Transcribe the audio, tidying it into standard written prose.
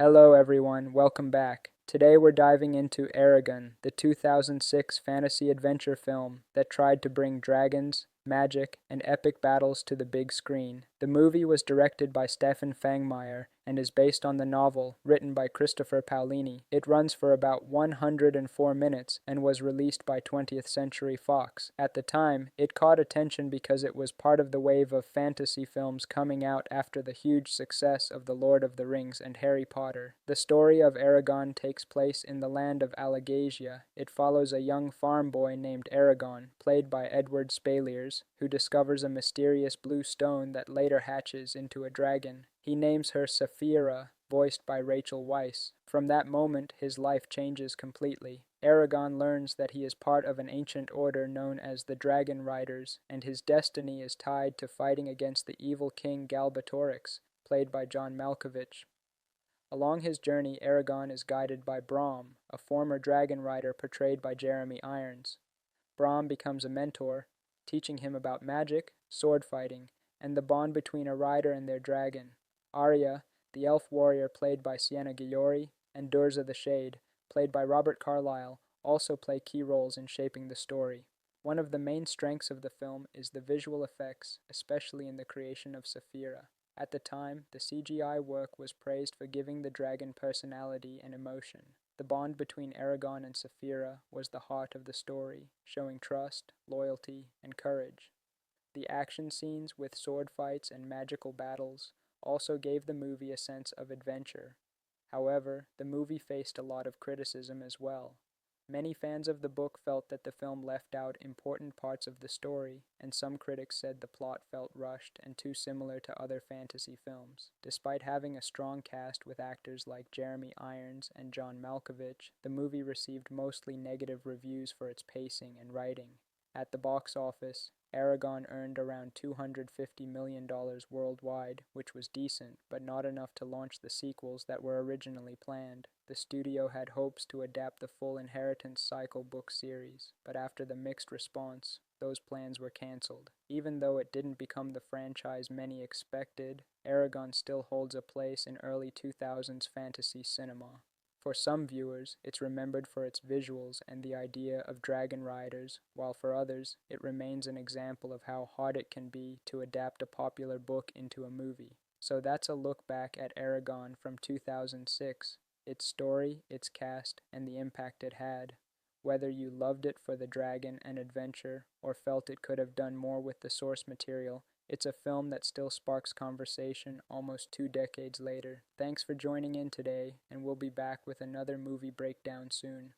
Hello everyone, welcome back. Today we're diving into Eragon, the 2006 fantasy adventure film that tried to bring dragons, magic, and epic battles to the big screen. The movie was directed by Stefan Fangmeyer and is based on the novel written by Christopher Paolini. It runs for about 104 minutes and was released by 20th Century Fox. At the time, it caught attention because it was part of the wave of fantasy films coming out after the huge success of The Lord of the Rings and Harry Potter. The story of Eragon takes place in the land of Alagasia. It follows a young farm boy named Eragon, played by Edward Speleers, who discovers a mysterious blue stone that later hatches into a dragon. He names her Saphira, voiced by Rachel Weisz. From that moment, his life changes completely. Eragon learns that he is part of an ancient order known as the Dragon Riders, and his destiny is tied to fighting against the evil king Galbatorix, played by John Malkovich. Along his journey, Eragon is guided by Brom, a former dragon rider portrayed by Jeremy Irons. Brom becomes a mentor, teaching him about magic, sword fighting, and the bond between a rider and their dragon. Arya, the elf warrior played by Sienna Guillory, and Durza the Shade, played by Robert Carlyle, also play key roles in shaping the story. One of the main strengths of the film is the visual effects, especially in the creation of Saphira. At the time, the CGI work was praised for giving the dragon personality and emotion. The bond between Eragon and Saphira was the heart of the story, showing trust, loyalty, and courage. The action scenes with sword fights and magical battles also gave the movie a sense of adventure. However, the movie faced a lot of criticism as well. Many fans of the book felt that the film left out important parts of the story, and some critics said the plot felt rushed and too similar to other fantasy films. Despite having a strong cast with actors like Jeremy Irons and John Malkovich, the movie received mostly negative reviews for its pacing and writing. At the box office, Eragon earned around $250 million worldwide, which was decent, but not enough to launch the sequels that were originally planned. The studio had hopes to adapt the full Inheritance Cycle book series, but after the mixed response, those plans were cancelled. Even though it didn't become the franchise many expected, Eragon still holds a place in early 2000s fantasy cinema. For some viewers, it's remembered for its visuals and the idea of dragon riders, while for others, it remains an example of how hard it can be to adapt a popular book into a movie. So that's a look back at Eragon from 2006, its story, its cast, and the impact it had. Whether you loved it for the dragon and adventure, or felt it could have done more with the source material, it's a film that still sparks conversation almost 2 decades later. Thanks for joining in today, and we'll be back with another movie breakdown soon.